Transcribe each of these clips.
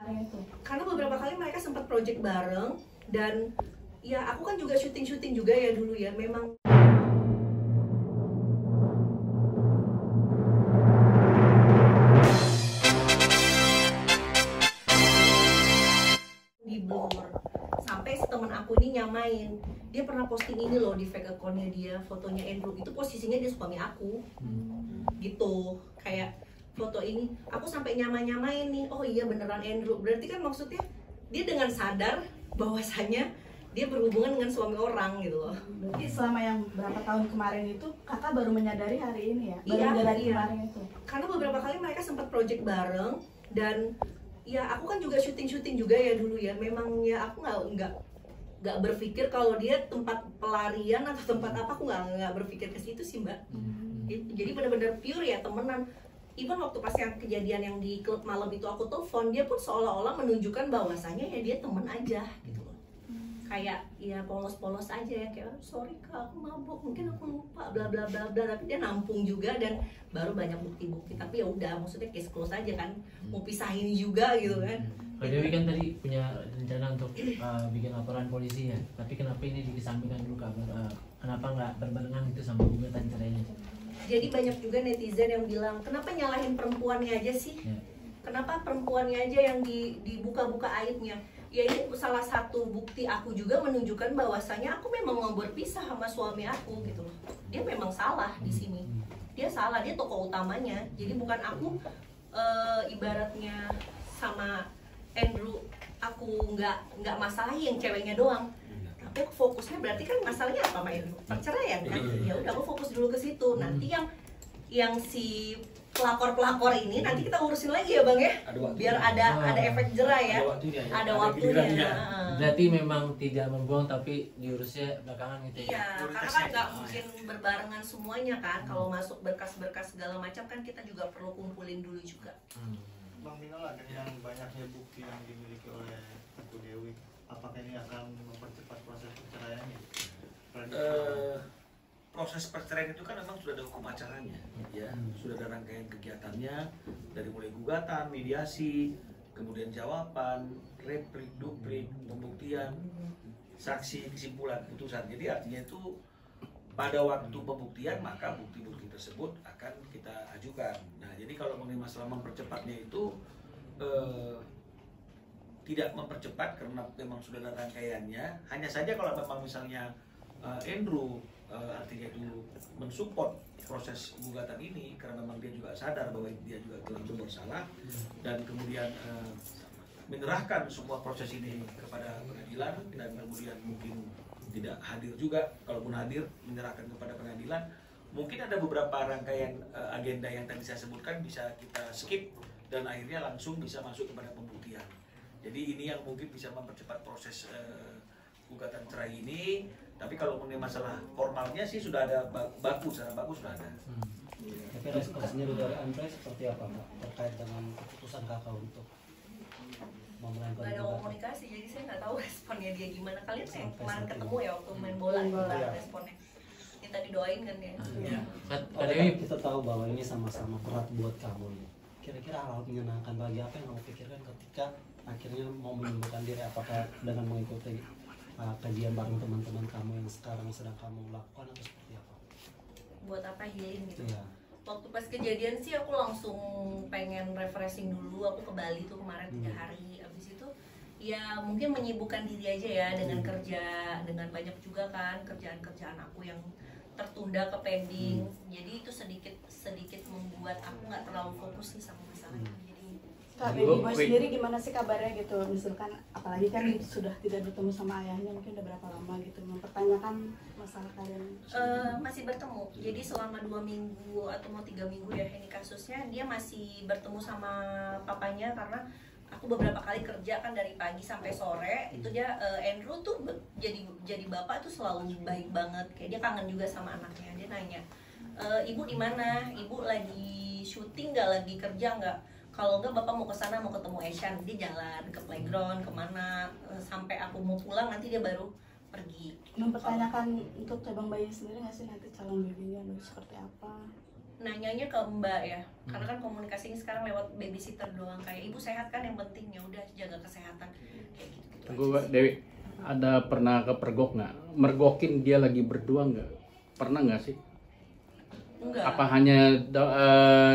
Itu. Karena beberapa kali mereka sempat project bareng, dan ya aku kan juga syuting juga ya dulu ya, memang di blur. Sampai temen aku ini nyamain, dia pernah posting ini loh di fake account-nya dia, fotonya Andrew, itu posisinya dia suami aku gitu. Kayak foto ini aku sampai nyamain nih, oh iya beneran Andrew, berarti kan maksudnya dia dengan sadar bahwasanya dia berhubungan dengan suami orang gitu loh. Berarti selama yang berapa tahun kemarin itu kakak baru menyadari hari ini ya? Baru Iya, menyadari iya. kemarin itu? Karena beberapa kali mereka sempat project bareng, dan ya aku kan juga syuting juga ya dulu ya, memang ya aku nggak berpikir kalau dia tempat pelarian atau tempat apa, aku nggak berpikir ke situ sih mbak. Jadi benar-benar pure ya temenan. Even waktu pas yang kejadian yang di klub malam itu aku telepon, dia pun seolah-olah menunjukkan bahwasannya ya dia temen aja gitu loh. Kayak ya polos-polos aja ya, kayak sorry kak aku mabuk, mungkin aku lupa bla bla bla bla, tapi dia nampung juga dan baru banyak bukti-bukti. Tapi ya udah, maksudnya case close aja kan, mau pisahin juga gitu kan. Kalau Dewi kan tadi punya rencana untuk bikin laporan polisi ya, tapi kenapa ini dikesampingkan dulu kak? Kenapa nggak berbarengan itu sama gugatan cerainya? Jadi banyak juga netizen yang bilang, kenapa nyalahin perempuannya aja sih? Ya. Kenapa perempuannya aja yang dibuka-buka aibnya? Ya ini salah satu bukti aku juga menunjukkan bahwasanya aku memang mau berpisah sama suami aku gitu loh. Dia memang salah di sini. Dia salah, dia tokoh utamanya. Jadi bukan aku ibaratnya sama Andrew, aku nggak masalahin ceweknya doang. Tapi aku fokusnya berarti kan masalahnya apa sama Andrew? Perceraian kan? Ya udah aku fokus dulu ke situ. Nanti yang si pelakor ini nanti kita urusin lagi ya bang ya, biar ada efek jerah ya, ada waktunya. Berarti memang tidak membuang tapi diurusnya belakangan gitu ya? Iya, karena kan nggak mungkin berbarengan semuanya kan. Kalau masuk berkas-berkas segala macam kan kita juga perlu kumpulin dulu juga. Bang Minola, dengan banyaknya bukti yang dimiliki oleh Ibu Dewi, apakah ini akan mempercepat proses perceraiannya? Proses perceraian itu kan memang sudah ada hukum acaranya, ya, sudah ada rangkaian kegiatannya dari mulai gugatan, mediasi, kemudian jawaban, replik, duplik, pembuktian, saksi, kesimpulan, putusan. Jadi artinya itu pada waktu pembuktian maka bukti-bukti tersebut akan kita ajukan. Nah, jadi kalau mengenai masalah mempercepatnya itu tidak mempercepat karena memang sudah ada rangkaiannya. Hanya saja kalau memang misalnya Andrew artinya itu mensupport proses gugatan ini karena memang dia juga sadar bahwa dia juga telah bersalah dan kemudian menyerahkan semua proses ini kepada pengadilan dan kemudian mungkin tidak hadir juga, kalaupun hadir menyerahkan kepada pengadilan, mungkin ada beberapa rangkaian agenda yang tadi saya sebutkan bisa kita skip dan akhirnya langsung bisa masuk kepada pembuktian. Jadi ini yang mungkin bisa mempercepat proses gugatan cerai ini. Tapi kalau mengenai masalah formalnya sih sudah ada secara bagus sudah ada. Tapi responnya dari Andre seperti apa Mbak terkait dengan keputusan kakak untuk memenangkan? Gak ada komunikasi, jadi saya nggak tahu responnya dia gimana. Kalian yang kemarin ketemu ya waktu main bola, responnya. Minta didoain kan ya. Kita tahu bahwa ini sama-sama berat buat kamu. Kira-kira hal menyenangkan bagi apa yang kamu pikirkan ketika akhirnya mau menyembuhkan diri? Apakah dengan mengikuti kajian bareng teman-teman kamu yang sekarang sedang kamu lakukan atau seperti apa? Buat apa healing gitu? Iya. Waktu pas kejadian sih aku langsung pengen refreshing dulu. Aku ke Bali tuh kemarin 3 hari. Abis itu ya mungkin menyibukkan diri aja ya dengan kerja, dengan banyak juga kan kerjaan-kerjaan aku yang tertunda ke pending. Jadi itu sedikit membuat aku nggak terlalu fokus nih sama masalah ini. Kak Baby Boy sendiri gimana sih kabarnya gitu? Misalkan apalagi kan sudah tidak bertemu sama ayahnya mungkin udah berapa lama gitu, mempertanyakan masalah kalian. Masih bertemu, jadi selama 2 minggu atau mau 3 minggu ya ini kasusnya, dia masih bertemu sama papanya karena aku beberapa kali kerja kan dari pagi sampai sore. Itu dia Andrew tuh jadi bapak tuh selalu baik banget, kayak dia kangen juga sama anaknya. Dia nanya, ibu di mana? Ibu lagi syuting nggak, lagi kerja nggak? Kalau enggak bapak mau ke sana, mau ketemu Eshan, dia jalan ke playground kemana, sampai aku mau pulang nanti dia baru pergi. Mempertanyakan untuk cabang bayi sendiri nggak sih nanti calon babynya seperti apa? nanyanya ke Mbak ya, karena kan komunikasinya sekarang lewat babysitter doang, kayak ibu sehat kan, yang penting ya udah jaga kesehatan kayak gitu. Tunggu Mbak Dewi, ada pernah kepergok nggak? Mergokin dia lagi berdua nggak? Pernah nggak sih? Enggak. Apa hanya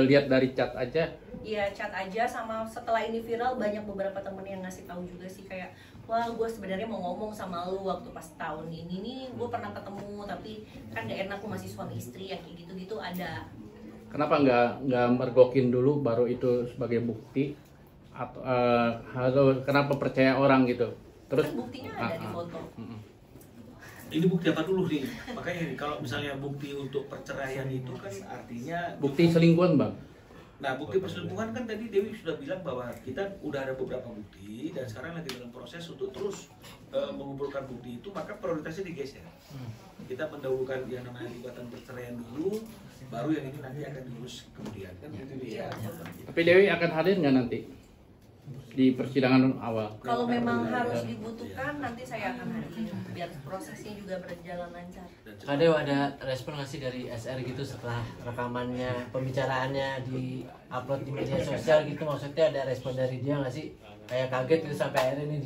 lihat dari chat aja? Iya, chat aja. Sama setelah ini viral, banyak beberapa temen yang ngasih tahu juga sih, kayak wah gue sebenarnya mau ngomong sama lu waktu pas tahun ini nih gue pernah ketemu, tapi kan gak enak, lu masih suami istri, yang kayak gitu-gitu ada. Kenapa nggak mergokin dulu baru itu sebagai bukti? Atau kenapa percaya orang gitu? Terus Kan buktinya ada di foto. Ini bukti apa dulu nih? Makanya nih, kalau misalnya bukti untuk perceraian itu kan artinya bukti selingkuhan bang? Nah, bukti perselingkuhan kan tadi Dewi sudah bilang bahwa kita udah ada beberapa bukti dan sekarang lagi dalam proses untuk terus mengumpulkan bukti itu, maka prioritasnya digeser. Kita mendahulukan yang namanya gugatan perceraian dulu, baru yang itu nanti akan diurus kemudian kan gitu ya. Tapi Dewi akan hadir nggak nanti di persidangan awal? Kalau memang harus dibutuhkan, nanti saya akan hadir biar prosesnya juga berjalan lancar. Kak Dew, ada respon nggak sih dari SR gitu setelah rekamannya, pembicaraannya di upload di media sosial gitu? Maksudnya ada respon dari dia nggak sih? Kayak kaget gitu sampai akhirnya ini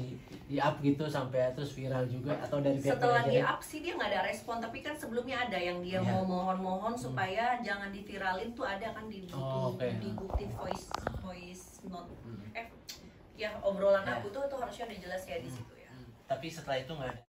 di up gitu sampai terus viral juga, atau dari pihak Setelah di manajemen? up sih dia nggak ada respon, tapi kan sebelumnya ada yang dia Iya. mau mohon-mohon supaya jangan diviralin tuh, ada kan di bukti, Oh, oke. di bukti voice note. Ya obrolan Ya. aku tuh harusnya udah jelas ya di situ ya. Tapi setelah itu nggak ada.